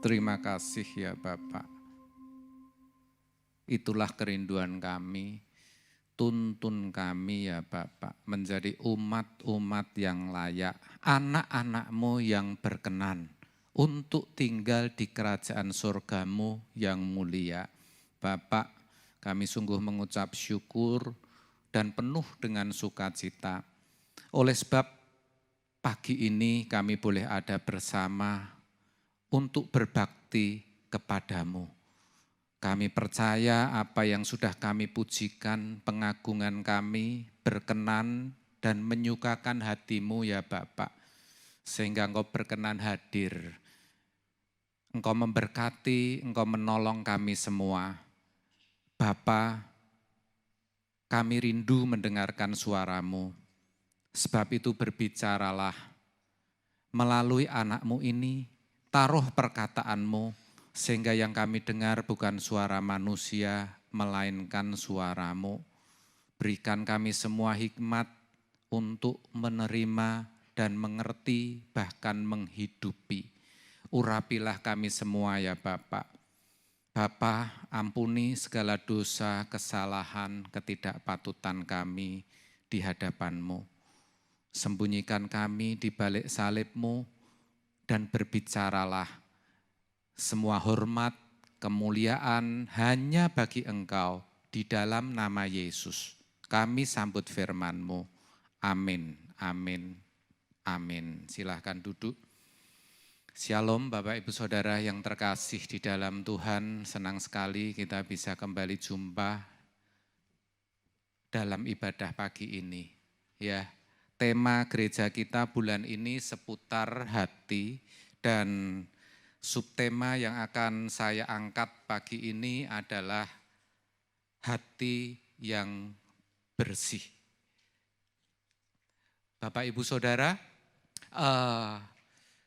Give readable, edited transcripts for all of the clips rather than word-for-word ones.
Terima kasih ya Bapak. Itulah kerinduan kami. Tuntun kami ya Bapak menjadi umat-umat yang layak, anak-anak-Mu yang berkenan untuk tinggal di kerajaan surga-Mu yang mulia. Bapak, kami sungguh mengucap syukur dan penuh dengan sukacita. Oleh sebab pagi ini kami boleh ada bersama untuk berbakti kepadamu. Kami percaya apa yang sudah kami pujikan, pengagungan kami berkenan dan menyukakan hati-Mu ya Bapak. Sehingga Engkau berkenan hadir. Engkau memberkati, Engkau menolong kami semua. Bapa, kami rindu mendengarkan suara-Mu. Sebab itu berbicaralah melalui anak-Mu ini, taruh perkataan-Mu, sehingga yang kami dengar bukan suara manusia, melainkan suara-Mu. Berikan kami semua hikmat untuk menerima dan mengerti, bahkan menghidupi. Urapilah kami semua ya Bapak. Bapa, ampuni segala dosa, kesalahan, ketidakpatutan kami di hadapan-Mu. Sembunyikan kami di balik salib-Mu dan berbicaralah. Semua hormat, kemuliaan hanya bagi Engkau di dalam nama Yesus. Kami sambut firman-Mu. Amin, amin, amin. Silahkan duduk. Shalom Bapak Ibu Saudara yang terkasih di dalam Tuhan. Senang sekali kita bisa kembali jumpa dalam ibadah pagi ini. Ya, tema gereja kita bulan ini seputar hati dan subtema yang akan saya angkat pagi ini adalah hati yang bersih. Bapak Ibu Saudara,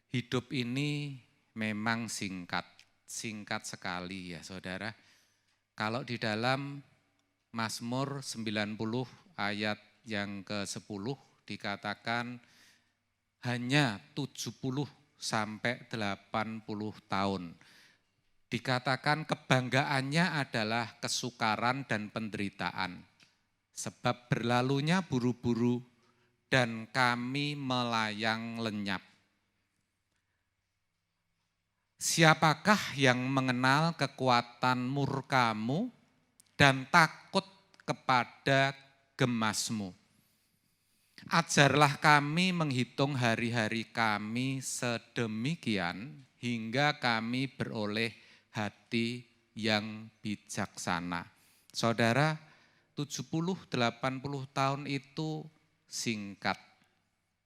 hidup ini memang singkat sekali ya Saudara. Kalau di dalam Mazmur 90 ayat yang ke-10 dikatakan hanya 70 sampai 80 tahun. Dikatakan kebanggaannya adalah kesukaran dan penderitaan. Sebab berlalunya buru-buru dan kami melayang lenyap. Siapakah yang mengenal kekuatan murka-Mu dan takut kepada gemas-Mu? Ajarlah kami menghitung hari-hari kami sedemikian hingga kami beroleh hati yang bijaksana. Saudara, 70-80 tahun itu singkat.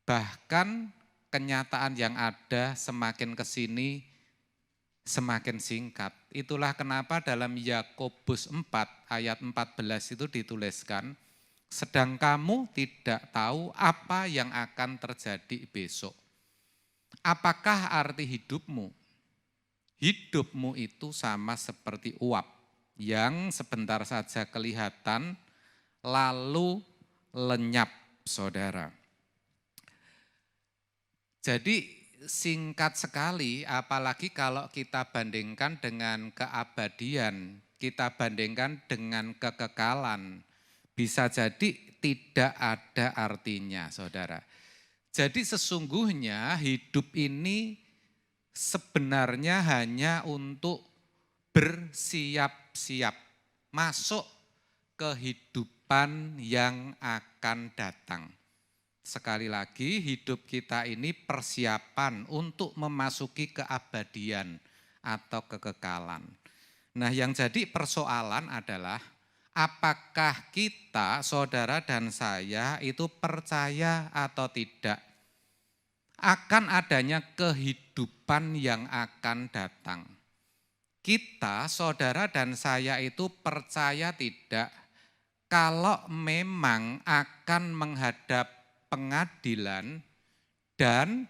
Bahkan kenyataan yang ada semakin kesini semakin singkat. Itulah kenapa dalam Yakobus 4 ayat 14 itu dituliskan, sedang kamu tidak tahu apa yang akan terjadi besok. Apakah arti hidupmu? Hidupmu itu sama seperti uap yang sebentar saja kelihatan lalu lenyap, saudara. Jadi singkat sekali, apalagi kalau kita bandingkan dengan keabadian, kita bandingkan dengan kekekalan. Bisa jadi tidak ada artinya, saudara. Jadi sesungguhnya hidup ini sebenarnya hanya untuk bersiap-siap masuk kehidupan yang akan datang. Sekali lagi hidup kita ini persiapan untuk memasuki keabadian atau kekekalan. Nah, yang jadi persoalan adalah apakah kita, saudara dan saya itu percaya atau tidak akan adanya kehidupan yang akan datang. Kita, saudara dan saya itu percaya tidak kalau memang akan menghadap pengadilan dan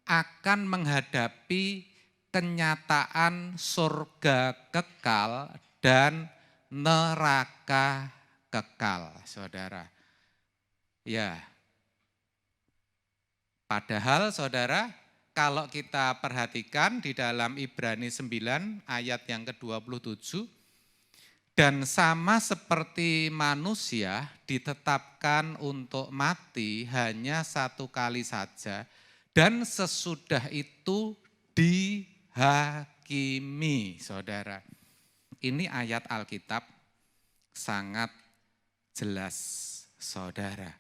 akan menghadapi kenyataan surga kekal dan neraka kekal, saudara. Ya, padahal saudara, kalau kita perhatikan di dalam Ibrani 9 ayat yang ke-27, dan sama seperti manusia ditetapkan untuk mati hanya satu kali saja, dan sesudah itu dihakimi, saudara. Ini ayat Alkitab sangat jelas, saudara.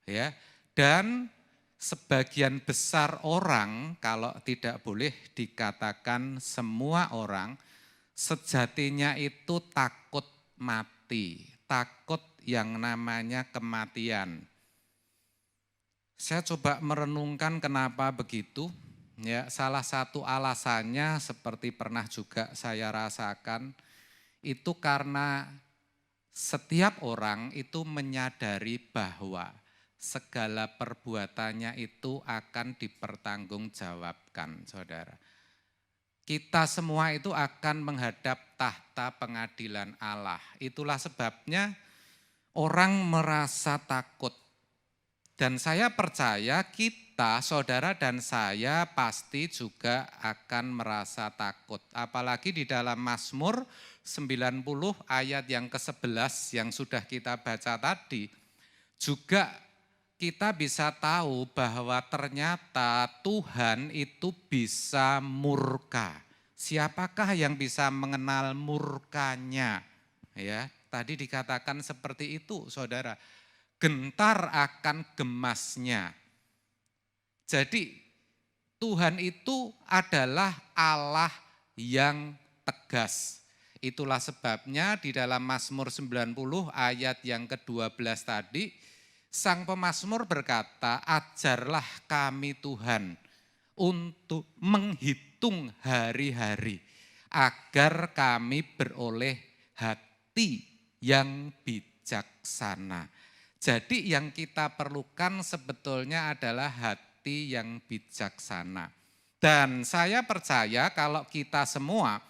Ya, dan sebagian besar orang, kalau tidak boleh dikatakan semua orang, sejatinya itu takut mati, takut yang namanya kematian. Saya coba merenungkan kenapa begitu. Ya, salah satu alasannya seperti pernah juga saya rasakan, itu karena setiap orang itu menyadari bahwa segala perbuatannya itu akan dipertanggungjawabkan, saudara. Kita semua itu akan menghadap tahta pengadilan Allah. Itulah sebabnya orang merasa takut. Dan saya percaya kita, saudara dan saya pasti juga akan merasa takut. Apalagi di dalam Mazmur 90 ayat yang ke-11 yang sudah kita baca tadi, juga kita bisa tahu bahwa ternyata Tuhan itu bisa murka. Siapakah yang bisa mengenal murkanya? Ya, tadi dikatakan seperti itu, saudara. Gentar akan gemasnya. Jadi Tuhan itu adalah Allah yang tegas. Itulah sebabnya di dalam Mazmur 90 ayat yang ke-12 tadi, sang pemazmur berkata, ajarlah kami Tuhan untuk menghitung hari-hari, agar kami beroleh hati yang bijaksana. Jadi yang kita perlukan sebetulnya adalah hati yang bijaksana. Dan saya percaya kalau kita semua,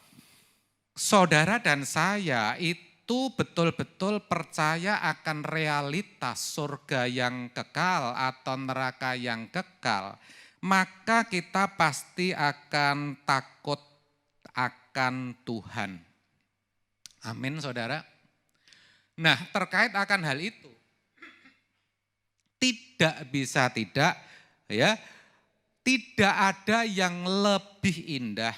saudara dan saya itu betul-betul percaya akan realitas surga yang kekal atau neraka yang kekal, maka kita pasti akan takut akan Tuhan. Amin, saudara. Nah, terkait akan hal itu, tidak bisa tidak, ya, tidak ada yang lebih indah,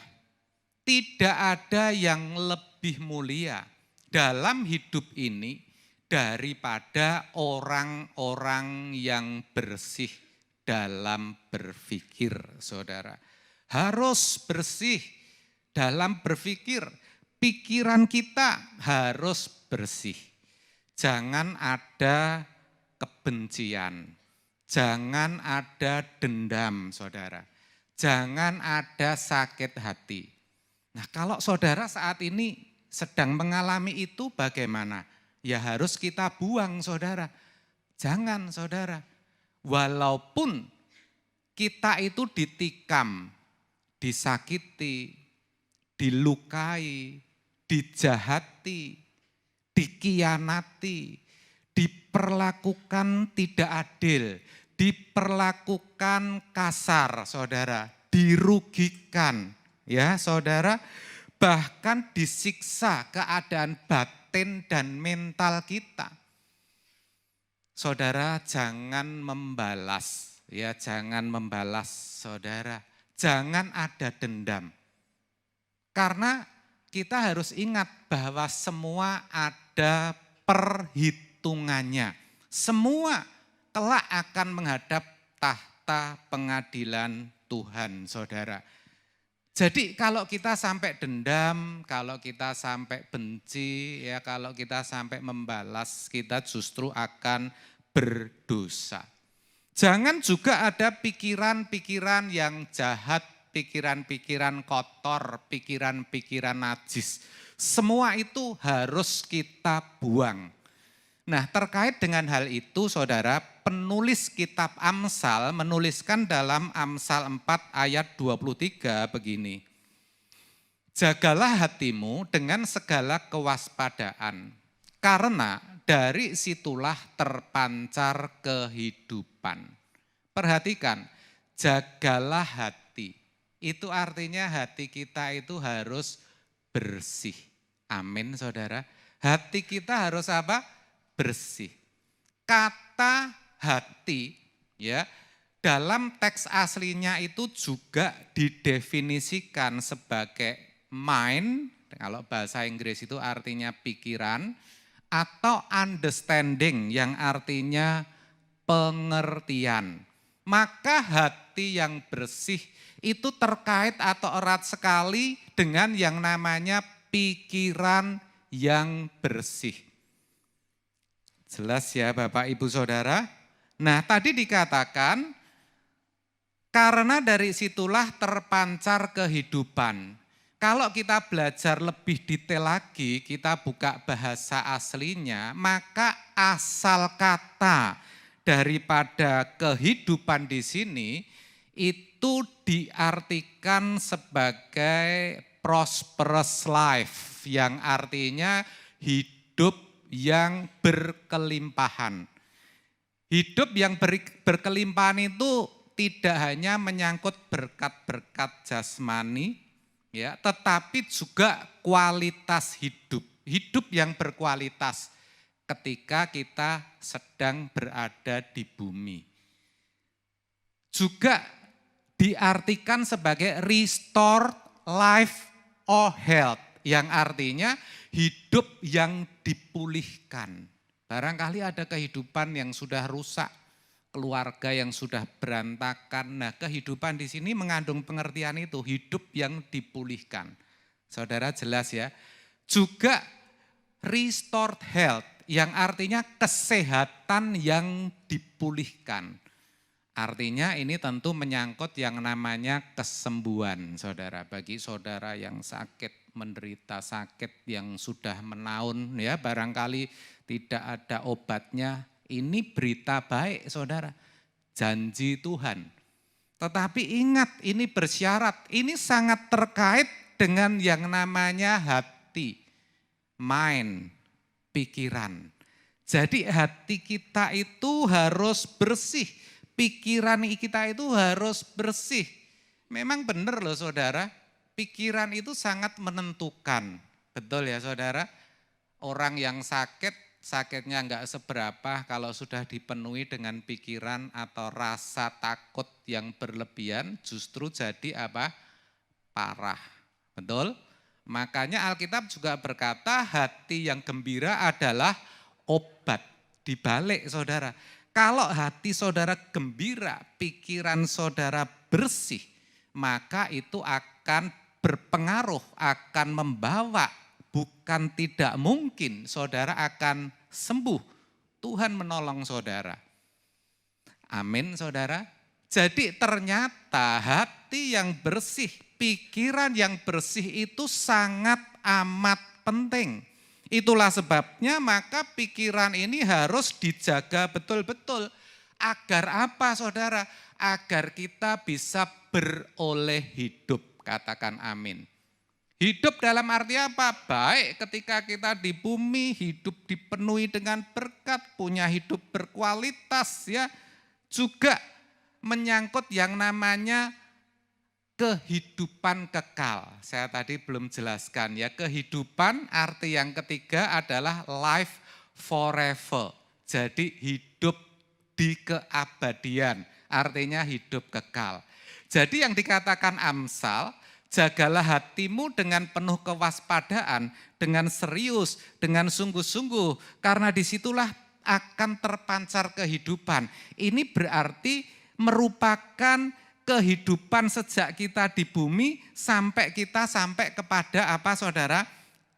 tidak ada yang lebih mulia dalam hidup ini daripada orang-orang yang bersih dalam berpikir, saudara. Harus bersih dalam berpikir, pikiran kita harus bersih. Jangan ada kebencian, jangan ada dendam, saudara. Jangan ada sakit hati. Nah, kalau saudara saat ini sedang mengalami itu bagaimana? Ya harus kita buang, saudara. Jangan, saudara. Walaupun kita itu ditikam, disakiti, dilukai, dijahati, dikhianati, diperlakukan tidak adil, diperlakukan kasar, saudara, dirugikan, ya saudara, bahkan disiksa keadaan batin dan mental kita. Saudara, jangan membalas, ya jangan membalas, saudara, jangan ada dendam. Karena kita harus ingat bahwa semua ada perhitungannya. Semua kelak akan menghadap tahta pengadilan Tuhan, saudara. Jadi kalau kita sampai dendam, kalau kita sampai benci, ya kalau kita sampai membalas, kita justru akan berdosa. Jangan juga ada pikiran-pikiran yang jahat, pikiran-pikiran kotor, pikiran-pikiran najis. Semua itu harus kita buang. Nah, terkait dengan hal itu, saudara, penulis kitab Amsal menuliskan dalam Amsal 4 ayat 23 begini. Jagalah hatimu dengan segala kewaspadaan, karena dari situlah terpancar kehidupan. Perhatikan, jagalah hati. Itu artinya hati kita itu harus bersih. Amin saudara. Hati kita harus apa? Bersih. Kata hati ya dalam teks aslinya itu juga didefinisikan sebagai mind, kalau bahasa Inggris itu artinya pikiran, atau understanding yang artinya pengertian. Maka hati yang bersih itu terkait atau erat sekali dengan yang namanya pikiran yang bersih. Jelas ya Bapak Ibu Saudara? Nah tadi dikatakan karena dari situlah terpancar kehidupan. Kalau kita belajar lebih detail lagi, kita buka bahasa aslinya, maka asal kata daripada kehidupan di sini itu diartikan sebagai prosperous life, yang artinya hidup yang berkelimpahan. Hidup yang berkelimpahan itu tidak hanya menyangkut berkat-berkat jasmani, ya, tetapi juga kualitas hidup. Hidup yang berkualitas ketika kita sedang berada di bumi. Juga diartikan sebagai restored life or health, yang artinya hidup yang dipulihkan. Barangkali ada kehidupan yang sudah rusak, keluarga yang sudah berantakan. Nah, kehidupan di sini mengandung pengertian itu, hidup yang dipulihkan. Saudara jelas ya. Juga restored health, yang artinya kesehatan yang dipulihkan. Artinya ini tentu menyangkut yang namanya kesembuhan, saudara. Bagi saudara yang sakit, menderita sakit yang sudah menaun, ya barangkali tidak ada obatnya, ini berita baik saudara, janji Tuhan. Tetapi ingat ini bersyarat, ini sangat terkait dengan yang namanya hati, mind, pikiran. Jadi hati kita itu harus bersih, pikiran kita itu harus bersih. Memang benar loh saudara, pikiran itu sangat menentukan. Betul ya saudara, orang yang sakitnya enggak seberapa kalau sudah dipenuhi dengan pikiran atau rasa takut yang berlebihan justru jadi apa? Parah. Betul? Makanya Alkitab juga berkata hati yang gembira adalah obat. Dibalik saudara, kalau hati saudara gembira, pikiran saudara bersih, maka itu akan berpengaruh, akan membawa, bukan tidak mungkin saudara akan sembuh. Tuhan menolong saudara. Amin saudara. Jadi ternyata hati yang bersih, pikiran yang bersih itu sangat amat penting. Itulah sebabnya maka pikiran ini harus dijaga betul-betul. Agar apa saudara? Agar kita bisa beroleh hidup. Katakan amin. Hidup dalam arti apa? Baik ketika kita di bumi, hidup dipenuhi dengan berkat, punya hidup berkualitas ya. Juga menyangkut yang namanya kehidupan kekal. Saya tadi belum jelaskan ya, kehidupan arti yang ketiga adalah life forever. Jadi hidup di keabadian, artinya hidup kekal. Jadi yang dikatakan Amsal, jagalah hatimu dengan penuh kewaspadaan, dengan serius, dengan sungguh-sungguh, karena disitulah akan terpancar kehidupan. Ini berarti merupakan kehidupan sejak kita di bumi sampai kita sampai kepada apa saudara?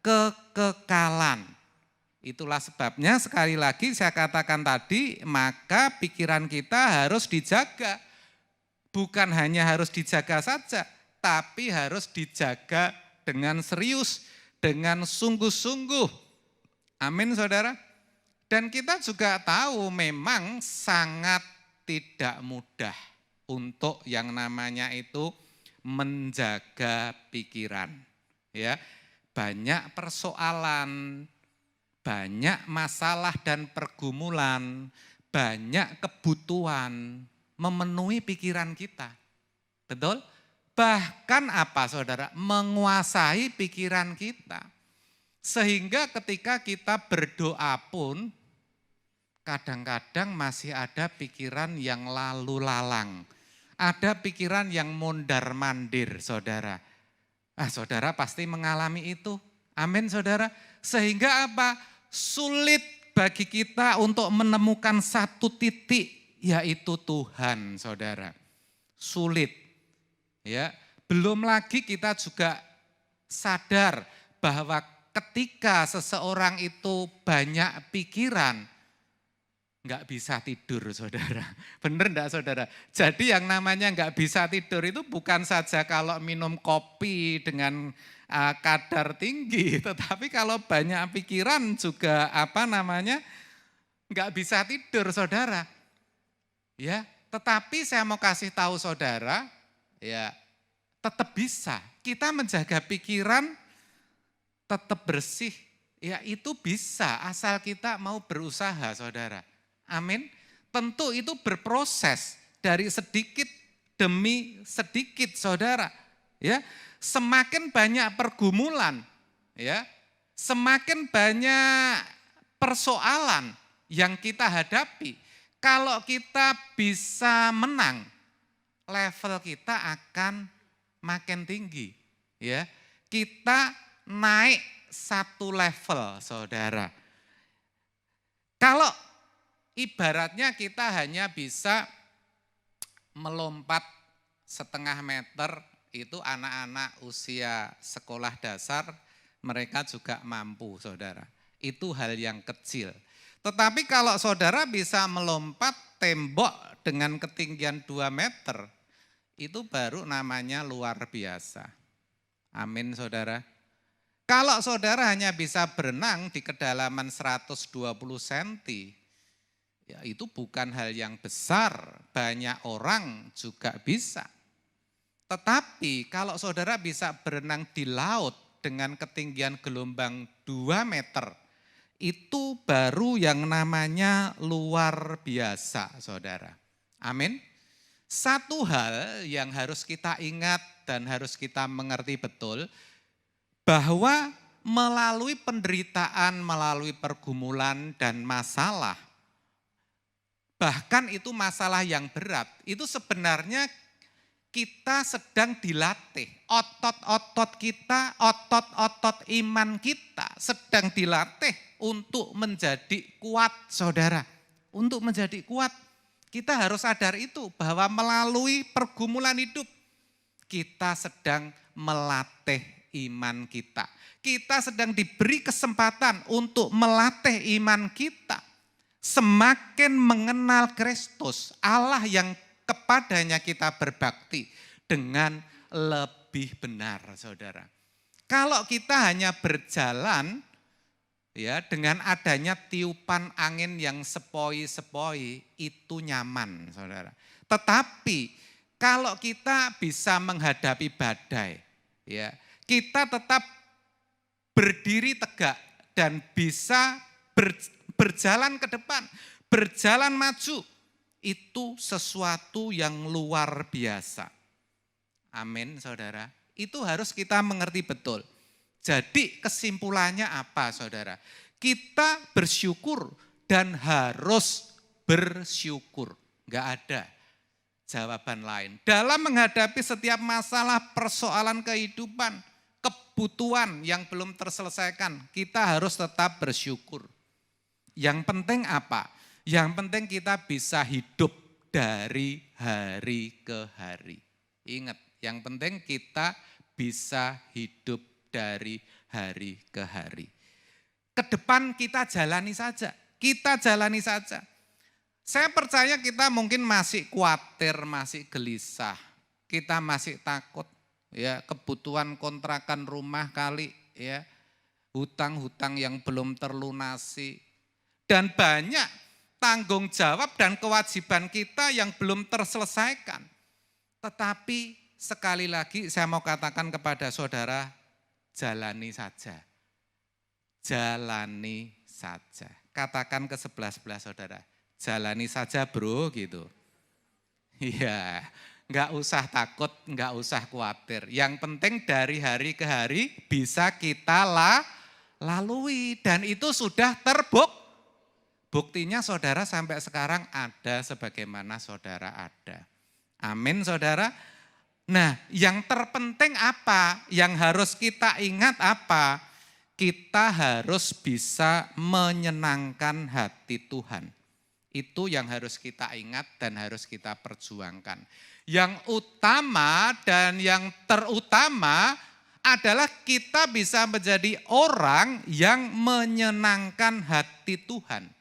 Kekekalan. Itulah sebabnya sekali lagi saya katakan tadi, maka pikiran kita harus dijaga. Bukan hanya harus dijaga saja, tapi harus dijaga dengan serius, dengan sungguh-sungguh. Amin saudara. Dan kita juga tahu memang sangat tidak mudah untuk yang namanya itu menjaga pikiran. Ya, banyak persoalan, banyak masalah dan pergumulan, banyak kebutuhan memenuhi pikiran kita. Betul? Bahkan apa saudara? Menguasai pikiran kita. Sehingga ketika kita berdoa pun kadang-kadang masih ada pikiran yang lalu lalang. Ada pikiran yang mondar-mandir saudara. Saudara pasti mengalami itu. Amin saudara. Sehingga apa? Sulit bagi kita untuk menemukan satu titik, yaitu Tuhan saudara. Sulit. Ya, belum lagi kita juga sadar bahwa ketika seseorang itu banyak pikiran, nggak bisa tidur saudara. Bener enggak saudara? Jadi yang namanya nggak bisa tidur itu bukan saja kalau minum kopi dengan kadar tinggi, tetapi kalau banyak pikiran juga nggak bisa tidur saudara. Ya, tetapi saya mau kasih tahu saudara, ya tetap bisa. Kita menjaga pikiran tetap bersih, ya itu bisa asal kita mau berusaha saudara. Amin. Tentu itu berproses dari sedikit demi sedikit saudara. Ya, semakin banyak pergumulan, ya, semakin banyak persoalan yang kita hadapi. Kalau kita bisa menang, level kita akan makin tinggi. Ya, kita naik satu level saudara. Kalau ibaratnya kita hanya bisa melompat setengah meter, itu anak-anak usia sekolah dasar mereka juga mampu saudara. Itu hal yang kecil. Tetapi kalau saudara bisa melompat tembok dengan ketinggian 2 meter, itu baru namanya luar biasa. Amin saudara. Kalau saudara hanya bisa berenang di kedalaman 120 cm, ya itu bukan hal yang besar, banyak orang juga bisa. Tetapi kalau saudara bisa berenang di laut dengan ketinggian gelombang 2 meter, itu baru yang namanya luar biasa saudara. Amin. Satu hal yang harus kita ingat dan harus kita mengerti betul, bahwa melalui penderitaan, melalui pergumulan dan masalah, bahkan itu masalah yang berat, itu sebenarnya kita sedang dilatih. Otot-otot kita, otot-otot iman kita sedang dilatih untuk menjadi kuat saudara. Untuk menjadi kuat, kita harus sadar itu bahwa melalui pergumulan hidup, kita sedang melatih iman kita. Kita sedang diberi kesempatan untuk melatih iman kita. Semakin mengenal Kristus, Allah yang kepadanya kita berbakti dengan lebih benar saudara. Kalau kita hanya berjalan ya dengan adanya tiupan angin yang sepoi-sepoi, itu nyaman saudara. Tetapi kalau kita bisa menghadapi badai, ya kita tetap berdiri tegak dan bisa berjalan ke depan, berjalan maju, itu sesuatu yang luar biasa. Amin saudara, itu harus kita mengerti betul. Jadi kesimpulannya apa saudara? Kita bersyukur dan harus bersyukur, enggak ada jawaban lain. Dalam menghadapi setiap masalah persoalan kehidupan, kebutuhan yang belum terselesaikan, kita harus tetap bersyukur. Yang penting apa? Yang penting kita bisa hidup dari hari ke hari. Ingat, yang penting kita bisa hidup dari hari ke hari. Ke depan kita jalani saja, Saya percaya kita mungkin masih khawatir, masih gelisah, kita masih takut. Ya, kebutuhan kontrakan rumah kali, ya, hutang-hutang yang belum terlunasi, dan banyak tanggung jawab dan kewajiban kita yang belum terselesaikan. Tetapi sekali lagi saya mau katakan kepada saudara, jalani saja. Jalani saja. Katakan ke sebelah-sebelah saudara, jalani saja bro gitu. Iya, Nggak usah takut, nggak usah khawatir. Yang penting dari hari ke hari bisa kita lalui. Dan itu sudah terbukti. Buktinya saudara sampai sekarang ada sebagaimana saudara ada. Amin saudara. Nah yang terpenting apa? Yang harus kita ingat apa? Kita harus bisa menyenangkan hati Tuhan. Itu yang harus kita ingat dan harus kita perjuangkan. Yang utama dan yang terutama adalah kita bisa menjadi orang yang menyenangkan hati Tuhan.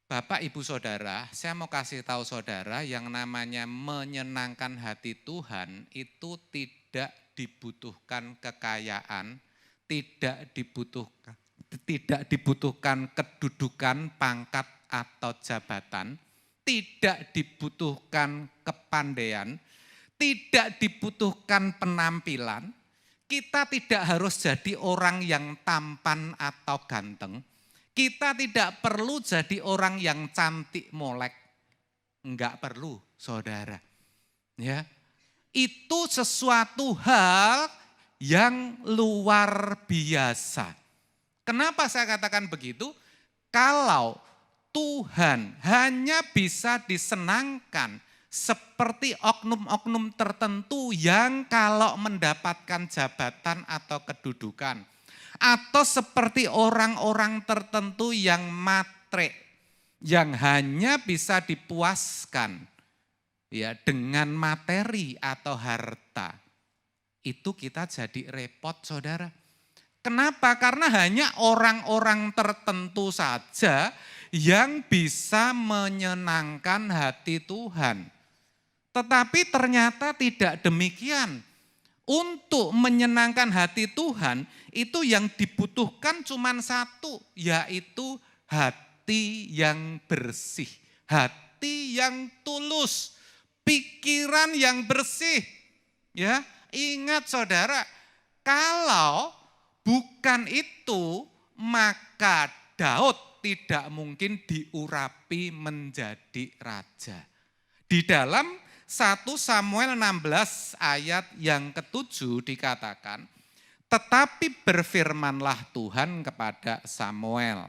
Bapak, Ibu, Saudara, saya mau kasih tahu saudara yang namanya menyenangkan hati Tuhan itu tidak dibutuhkan kekayaan, tidak dibutuhkan kedudukan, pangkat atau jabatan, tidak dibutuhkan kepandaian, tidak dibutuhkan penampilan. Kita tidak harus jadi orang yang tampan atau ganteng. Kita tidak perlu jadi orang yang cantik molek. Enggak perlu, saudara. Ya. Itu sesuatu hal yang luar biasa. Kenapa saya katakan begitu? Kalau Tuhan hanya bisa disenangkan seperti oknum-oknum tertentu yang kalau mendapatkan jabatan atau kedudukan, atau seperti orang-orang tertentu yang matre, yang hanya bisa dipuaskan ya dengan materi atau harta. Itu kita jadi repot saudara. Kenapa? Karena hanya orang-orang tertentu saja yang bisa menyenangkan hati Tuhan. Tetapi ternyata tidak demikian. Untuk menyenangkan hati Tuhan itu yang dibutuhkan cuma satu, yaitu hati yang bersih, hati yang tulus, pikiran yang bersih. Ya, ingat saudara, kalau bukan itu maka Daud tidak mungkin diurapi menjadi raja. Di dalam 1 Samuel 16 ayat yang ke-7 dikatakan, tetapi berfirmanlah Tuhan kepada Samuel,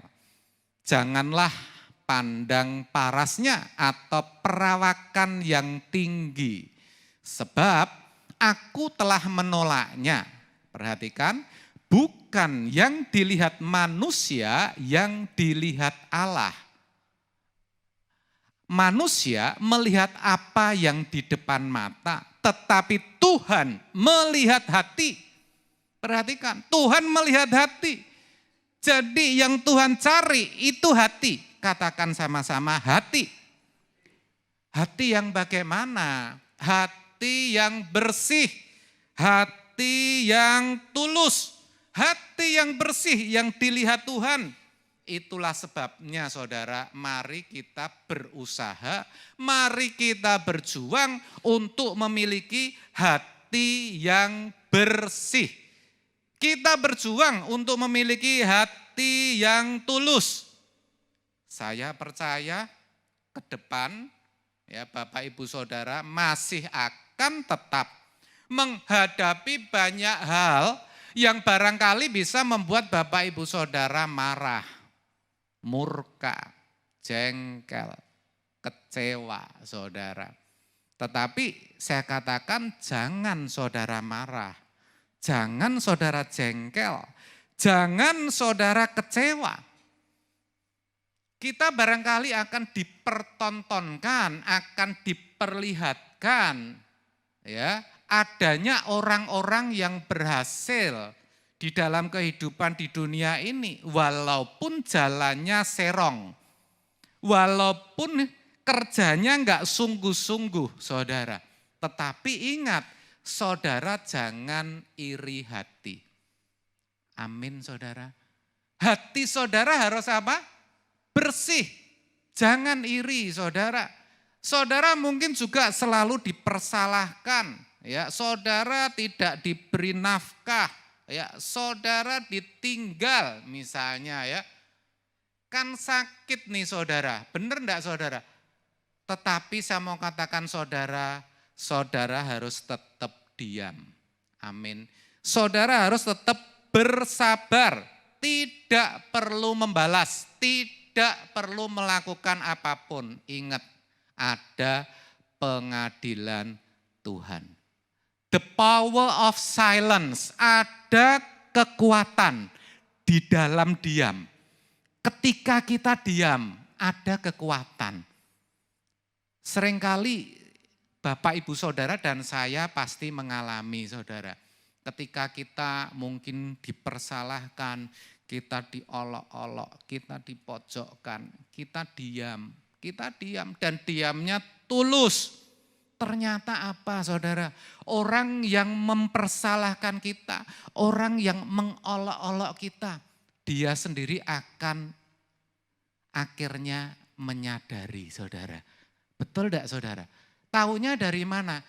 janganlah pandang parasnya atau perawakan yang tinggi, sebab aku telah menolaknya. Perhatikan, bukan yang dilihat manusia, yang dilihat Allah. Manusia melihat apa yang di depan mata, tetapi Tuhan melihat hati. Perhatikan, Tuhan melihat hati. Jadi yang Tuhan cari itu hati. Katakan sama-sama hati. Hati yang bagaimana? Hati yang bersih, hati yang tulus, hati yang bersih yang dilihat Tuhan. Itulah sebabnya saudara, mari kita berusaha, mari kita berjuang untuk memiliki hati yang bersih. Kita berjuang untuk memiliki hati yang tulus. Saya percaya ke depan ya Bapak Ibu Saudara masih akan tetap menghadapi banyak hal yang barangkali bisa membuat Bapak Ibu Saudara marah, murka, jengkel, kecewa saudara. Tetapi saya katakan jangan saudara marah, jangan saudara jengkel, jangan saudara kecewa. Kita barangkali akan dipertontonkan, akan diperlihatkan ya adanya orang-orang yang berhasil di dalam kehidupan di dunia ini, walaupun jalannya serong, walaupun kerjanya enggak sungguh-sungguh saudara. Tetapi ingat, saudara jangan iri hati. Amin saudara. Hati saudara harus apa? Bersih, jangan iri saudara. Saudara mungkin juga selalu dipersalahkan, ya saudara tidak diberi nafkah, ya, saudara ditinggal misalnya ya. Kan sakit nih saudara, benar enggak saudara? Tetapi saya mau katakan saudara, saudara harus tetap diam. Amin. Saudara harus tetap bersabar, tidak perlu membalas, tidak perlu melakukan apapun. Ingat, ada pengadilan Tuhan. The power of silence, ada kekuatan di dalam diam. Ketika kita diam, ada kekuatan. Seringkali Bapak, Ibu, Saudara, dan saya pasti mengalami, saudara. Ketika kita mungkin dipersalahkan, kita diolok-olok, kita dipojokkan, kita diam, dan diamnya tulus. Ternyata apa, saudara? Orang yang mempersalahkan kita, orang yang mengolok-olok kita, dia sendiri akan akhirnya menyadari, saudara. Betul tidak, saudara? Taunya dari mana?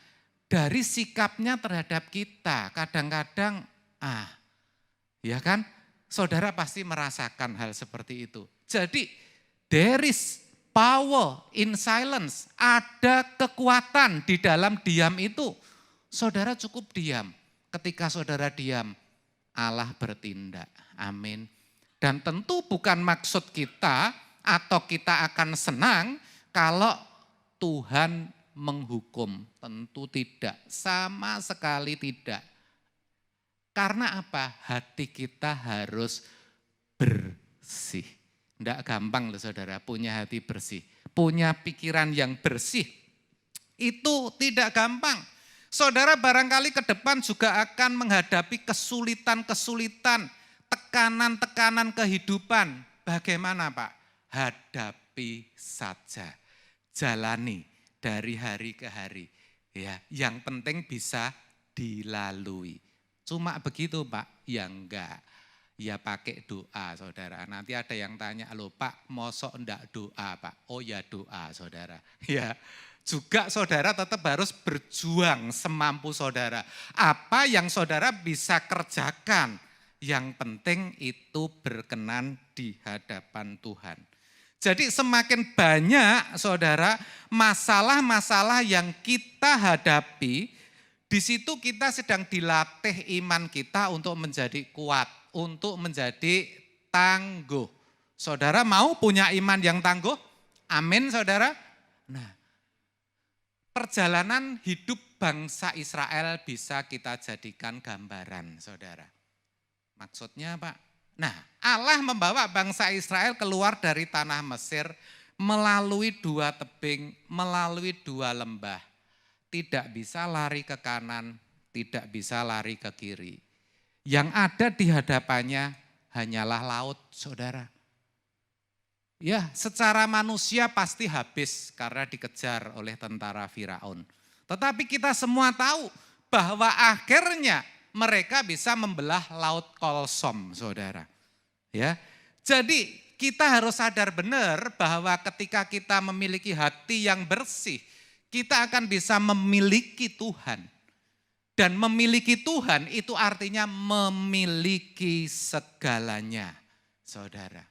Dari sikapnya terhadap kita. Kadang-kadang, ya kan? Saudara pasti merasakan hal seperti itu. Jadi, there is power in silence. Ada kekuatan di dalam diam itu. Saudara cukup diam. Ketika saudara diam, Allah bertindak. Amin. Dan tentu bukan maksud kita atau kita akan senang kalau Tuhan menghukum, tentu tidak, sama sekali tidak. Karena apa? Hati kita harus bersih. Tidak gampang loh, saudara, punya hati bersih, punya pikiran yang bersih. Itu tidak gampang. Saudara barangkali ke depan juga akan menghadapi kesulitan-kesulitan, tekanan-tekanan kehidupan. Bagaimana, Pak? Hadapi saja, jalani dari hari ke hari, ya. Yang penting bisa dilalui. Cuma begitu, Pak? Ya enggak. Ya pakai doa, saudara. Nanti ada yang tanya, loh Pak, mosok enggak doa, Pak? Oh ya doa, saudara. Ya, juga saudara tetap harus berjuang semampu saudara. Apa yang saudara bisa kerjakan, yang penting itu berkenan di hadapan Tuhan. Jadi semakin banyak, saudara, masalah-masalah yang kita hadapi, di situ kita sedang dilatih iman kita untuk menjadi kuat, untuk menjadi tangguh. Saudara mau punya iman yang tangguh? Amin, saudara. Nah, perjalanan hidup bangsa Israel bisa kita jadikan gambaran, saudara. Maksudnya apa? Nah, Allah membawa bangsa Israel keluar dari tanah Mesir melalui 2 tebing, melalui 2 lembah. Tidak bisa lari ke kanan, tidak bisa lari ke kiri. Yang ada di hadapannya hanyalah laut, saudara. Ya, secara manusia pasti habis karena dikejar oleh tentara Firaun. Tetapi kita semua tahu bahwa akhirnya mereka bisa membelah laut Kolsom, saudara. Ya, jadi kita harus sadar benar bahwa ketika kita memiliki hati yang bersih, kita akan bisa memiliki Tuhan. Dan memiliki Tuhan itu artinya memiliki segalanya, saudara.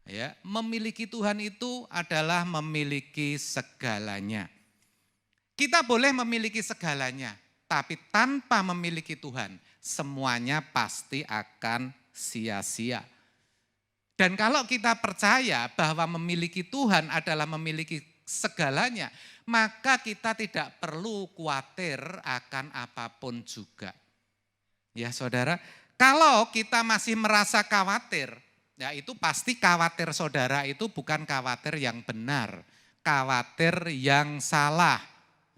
Ya, memiliki Tuhan itu adalah memiliki segalanya. Kita boleh memiliki segalanya, tapi tanpa memiliki Tuhan, semuanya pasti akan sia-sia. Dan kalau kita percaya bahwa memiliki Tuhan adalah memiliki segalanya, maka kita tidak perlu khawatir akan apapun juga. Ya saudara, kalau kita masih merasa khawatir, ya itu pasti khawatir saudara itu bukan khawatir yang benar, khawatir yang salah.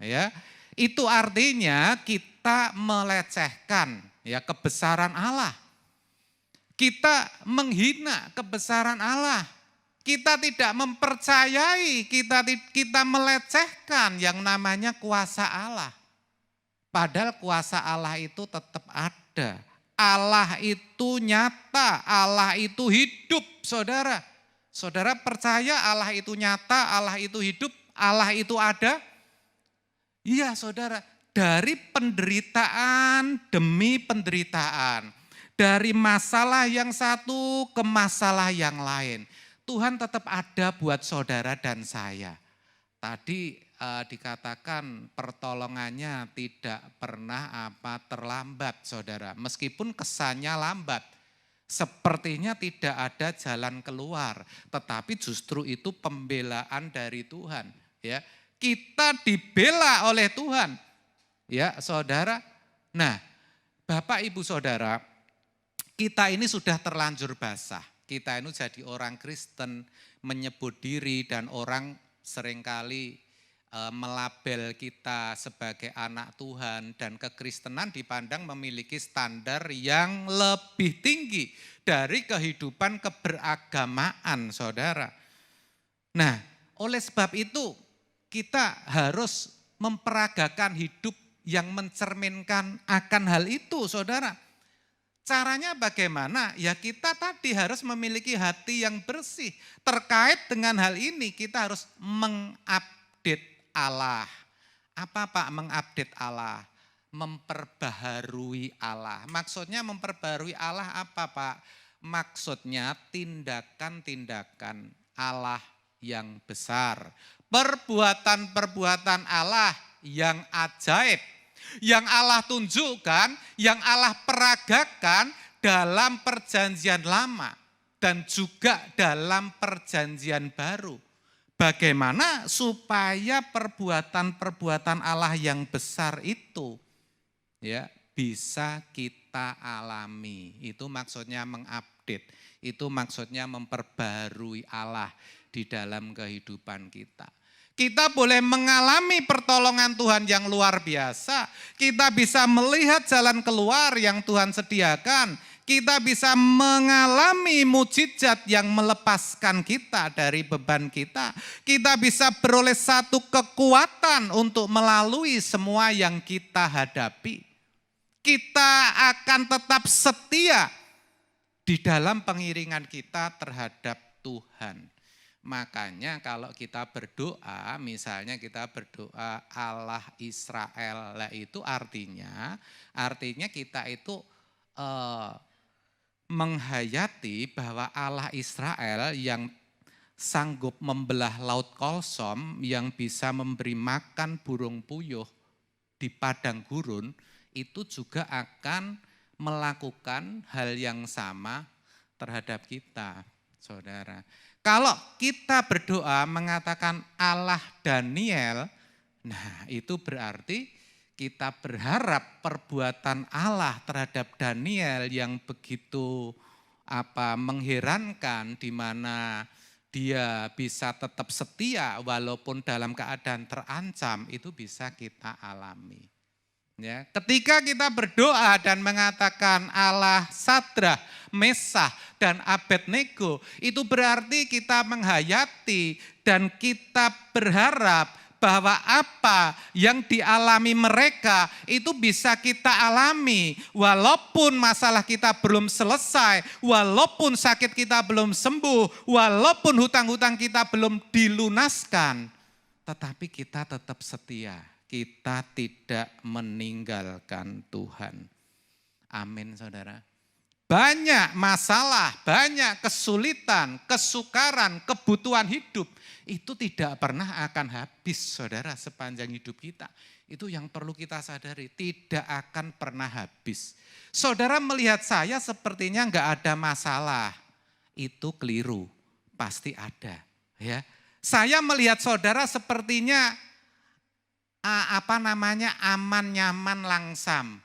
Ya, itu artinya kita melecehkan ya kebesaran Allah. Kita menghina kebesaran Allah. Kita tidak mempercayai, kita melecehkan yang namanya kuasa Allah. Padahal kuasa Allah itu tetap ada. Allah itu nyata, Allah itu hidup, saudara. Saudara percaya Allah itu nyata, Allah itu hidup, Allah itu ada? Iya saudara, dari penderitaan demi penderitaan, dari masalah yang satu ke masalah yang lain, Tuhan tetap ada buat saudara dan saya. Tadi dikatakan pertolongannya tidak pernah terlambat, saudara. Meskipun kesannya lambat, sepertinya tidak ada jalan keluar, tetapi justru itu pembelaan dari Tuhan. Ya, kita dibela oleh Tuhan, ya saudara. Nah, Bapak Ibu Saudara, kita ini sudah terlanjur basah. Kita ini jadi orang Kristen, menyebut diri dan orang seringkali melabel kita sebagai anak Tuhan, dan kekristenan dipandang memiliki standar yang lebih tinggi dari kehidupan keberagamaan, saudara. Nah, oleh sebab itu kita harus memperagakan hidup yang mencerminkan akan hal itu, saudara. Caranya bagaimana? Ya kita tadi harus memiliki hati yang bersih. Terkait dengan hal ini kita harus mengupdate Allah. Apa Pak mengupdate Allah? Memperbaharui Allah. Maksudnya memperbaharui Allah apa Pak? Maksudnya tindakan-tindakan Allah yang besar. Perbuatan-perbuatan Allah yang ajaib. Yang Allah tunjukkan, yang Allah peragakan dalam perjanjian lama dan juga dalam perjanjian baru. Bagaimana supaya perbuatan-perbuatan Allah yang besar itu ya bisa kita alami. Itu maksudnya mengupdate, itu maksudnya memperbarui Allah di dalam kehidupan kita. Kita boleh mengalami pertolongan Tuhan yang luar biasa. Kita bisa melihat jalan keluar yang Tuhan sediakan. Kita bisa mengalami mukjizat yang melepaskan kita dari beban kita. Kita bisa beroleh satu kekuatan untuk melalui semua yang kita hadapi. Kita akan tetap setia di dalam pengiringan kita terhadap Tuhan. Makanya kalau kita berdoa, misalnya kita berdoa Allah Israel, lah itu artinya kita itu menghayati bahwa Allah Israel yang sanggup membelah laut Kolsom, yang bisa memberi makan burung puyuh di padang gurun, itu juga akan melakukan hal yang sama terhadap kita, saudara. Kalau kita berdoa mengatakan Allah Daniel, nah itu berarti kita berharap perbuatan Allah terhadap Daniel yang begitu mengherankan, di mana dia bisa tetap setia walaupun dalam keadaan terancam, itu bisa kita alami. Ya, ketika kita berdoa dan mengatakan Allah Sadrah, Mesah, dan Abednego, itu berarti kita menghayati dan kita berharap bahwa apa yang dialami mereka itu bisa kita alami. Walaupun masalah kita belum selesai, walaupun sakit kita belum sembuh, walaupun hutang-hutang kita belum dilunaskan, tetapi kita tetap setia. Kita tidak meninggalkan Tuhan. Amin, saudara. Banyak masalah, banyak kesulitan, kesukaran, kebutuhan hidup, itu tidak pernah akan habis, saudara, sepanjang hidup kita. Itu yang perlu kita sadari, tidak akan pernah habis. Saudara melihat saya sepertinya enggak ada masalah, itu keliru, pasti ada. Ya, saya melihat saudara sepertinya aman, nyaman, langsam.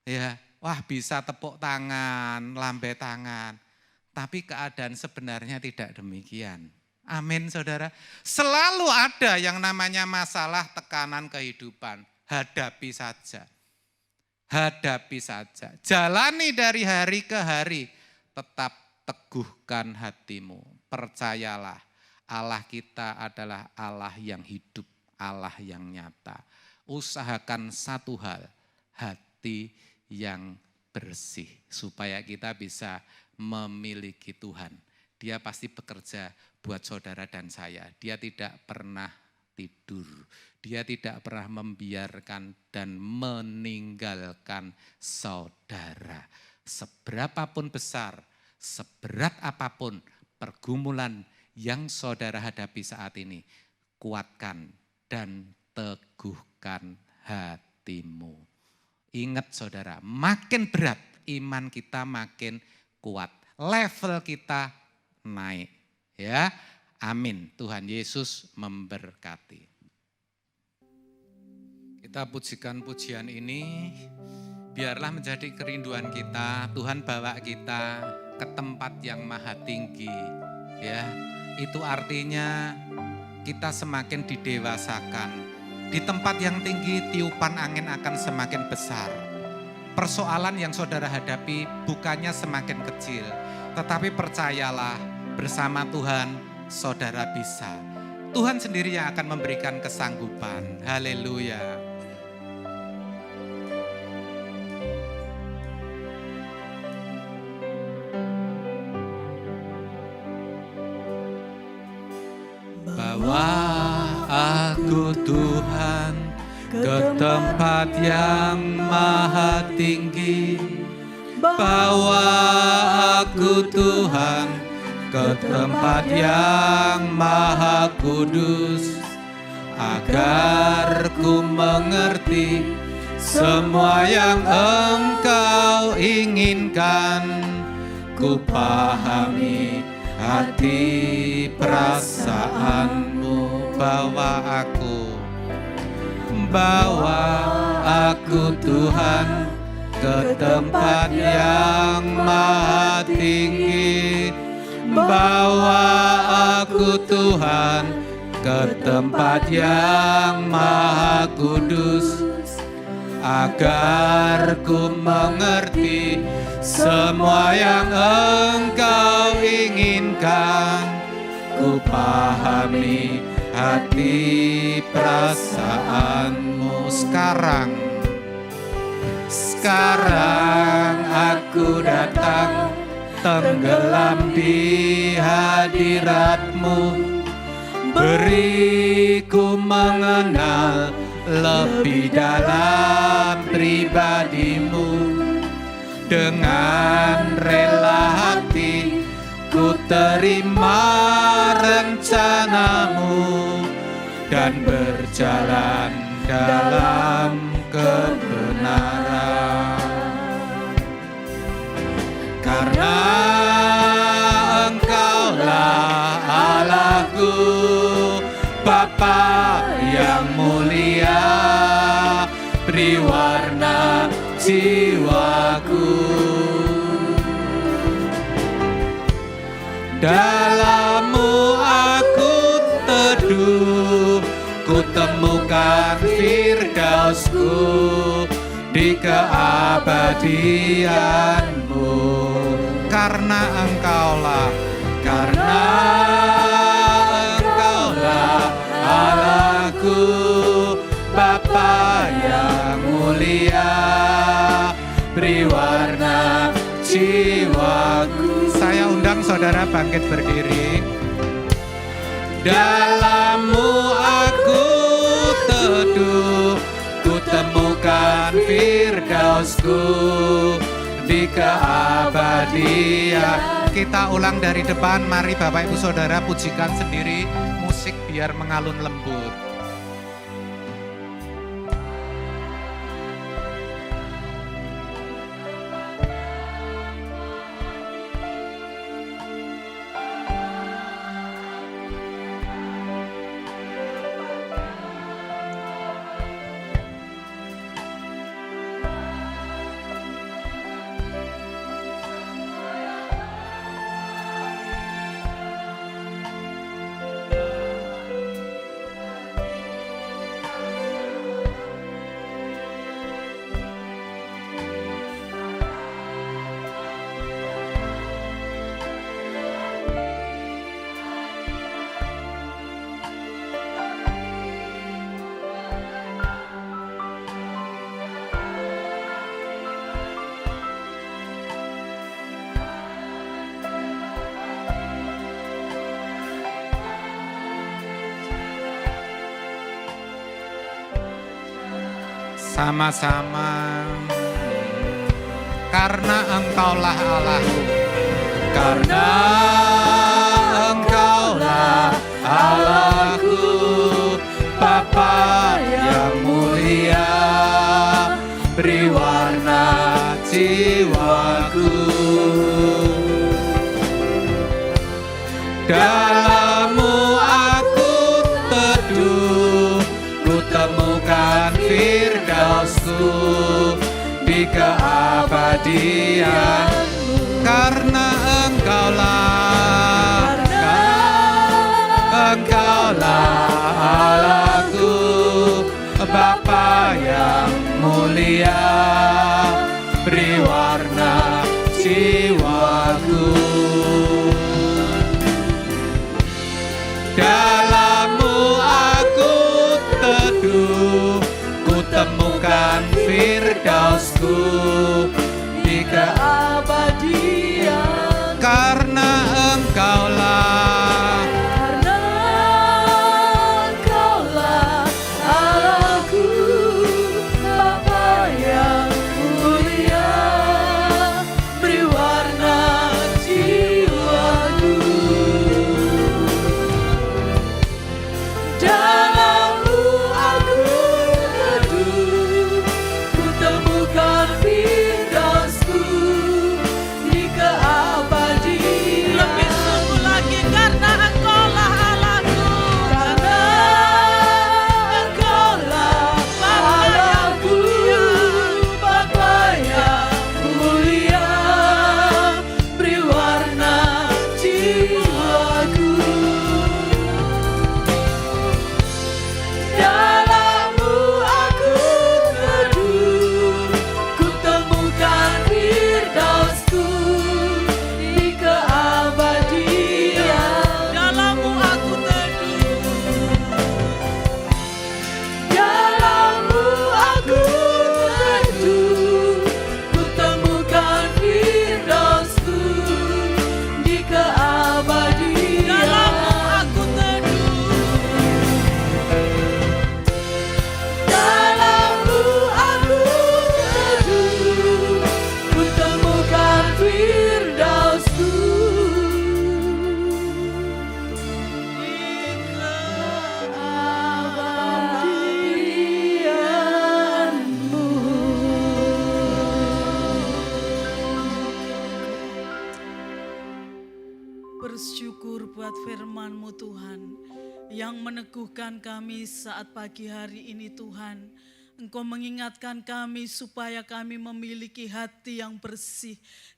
Ya, wah bisa tepuk tangan, lambai tangan. Tapi keadaan sebenarnya tidak demikian. Amin, saudara. Selalu ada yang namanya masalah, tekanan kehidupan. Hadapi saja. Hadapi saja. Jalani dari hari ke hari. Tetap teguhkan hatimu. Percayalah, Allah kita adalah Allah yang hidup. Allah yang nyata. Usahakan satu hal, hati yang bersih, supaya kita bisa memiliki Tuhan. Dia pasti bekerja buat saudara dan saya. Dia tidak pernah tidur. Dia tidak pernah membiarkan dan meninggalkan saudara. Seberapapun besar, seberat apapun pergumulan yang saudara hadapi saat ini, kuatkan dan teguhkan hatimu. Ingat saudara, makin berat iman kita makin kuat. Level kita naik. Ya, amin. Tuhan Yesus memberkati. Kita pujikan pujian ini, biarlah menjadi kerinduan kita. Tuhan bawa kita ke tempat yang maha tinggi. Ya, itu artinya kita semakin didewasakan. Di tempat yang tinggi tiupan angin akan semakin besar. Persoalan yang saudara hadapi bukannya semakin kecil, tetapi percayalah bersama Tuhan saudara bisa. Tuhan sendiri yang akan memberikan kesanggupan. Haleluya. Bawa aku Tuhan ke tempat yang maha tinggi. Bawa aku Tuhan ke tempat yang maha kudus, agar ku mengerti semua yang Engkau inginkan. Ku pahami hati perasaanmu. Bawa aku Tuhan ke tempat yang maha tinggi. Bawa aku Tuhan ke tempat yang maha kudus, agar ku mengerti semua yang Engkau inginkan. Ku pahami hati perasaanmu. Sekarang aku datang, tenggelam di hadirat-Mu. Beriku mengenal lebih dalam pribadi-Mu. Dengan rela hati ku terima rencana-Mu dan berjalan dalam kebenaran. Karena Engkaulah Allahku, Bapa yang mulia, beri warna jiwaku. Dalam-Mu aku teduh, ku temukan firdausku di keabadian-Mu. Karena Engkaulah Allahku, Bapa yang mulia, beri warna jiwaku. Saya undang saudara bangkit berdiri. Dalam-Mu aku teduh, ku temukan firdausku di keabadian. Kita ulang dari depan, mari Bapak Ibu Saudara pujikan sendiri, musik biar mengalun lembut. Sama-sama. Karena Engkaulah Allahku, karena Engkaulah Allahku, Bapa Dalam-Mu aku teduh, ku temukan firdausku di keabadian. Karena Engkaulah Allahku, Bapa yang mulia, beri warna jiwaku. Dalam-Mu aku teduh, ku temukan firdausku di keabadian. Karena Engkaulah Allahku, Bapa yang mulia, beri warna jiwaku. Dalam-Mu aku teduh, ku temukan firdausku di keabadian. Lebih sungguh lagi karena Engkaulah Allahku, Karena Engkaulah Allahku, Bapa yang mulia, beri warna jiwaku. Dalam-Mu aku teduh, ku temukan firdausku di keabadian. dalam-Mu aku teduh. Dalam-Mu aku teduh, ku temukan firdausku di keabadian. Dalam-Mu aku teduh. Dalam-Mu aku teduh, ku temukan firdausku di keabadian-Mu. Bersyukur buat firman-Mu Tuhan, yang meneguhkan kami saat pagi hari ini Tuhan. Engkau mengingatkan kami supaya kami memiliki hati yang bersih.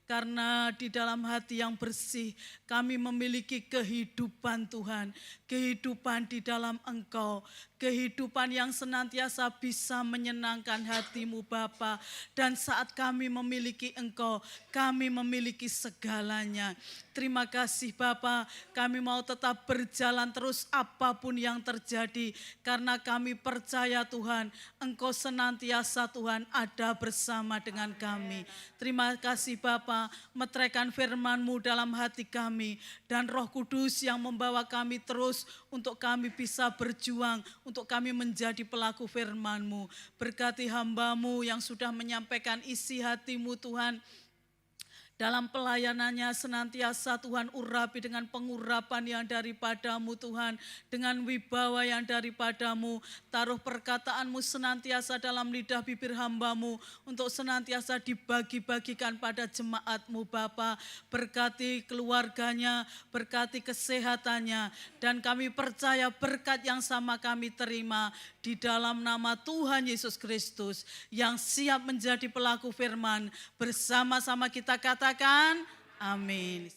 Karena di dalam hati yang bersih kami memiliki kehidupan Tuhan. Kehidupan di dalam Engkau. Kehidupan yang senantiasa bisa menyenangkan hati-Mu Bapa. Dan saat kami memiliki Engkau, kami memiliki segalanya. Terima kasih Bapa, kami mau tetap berjalan terus apapun yang terjadi. Karena kami percaya Tuhan, Engkau senantiasa Tuhan ada bersama dengan kami. Terima kasih Bapa, meteraikan firman-Mu dalam hati kami. Dan Roh Kudus yang membawa kami terus untuk kami bisa berjuang, untuk kami menjadi pelaku firman-Mu. Berkati hamba-Mu yang sudah menyampaikan isi hati-Mu Tuhan. Dalam pelayanannya senantiasa Tuhan urapi dengan pengurapan yang daripada-Mu Tuhan. Dengan wibawa yang daripada-Mu. Taruh perkataan-Mu senantiasa dalam lidah bibir hamba-Mu. Untuk senantiasa dibagi-bagikan pada jemaat-Mu Bapa. Berkati keluarganya, berkati kesehatannya. Dan kami percaya berkat yang sama kami terima. Di dalam nama Tuhan Yesus Kristus. Yang siap menjadi pelaku firman. Bersama-sama kita katakan amin.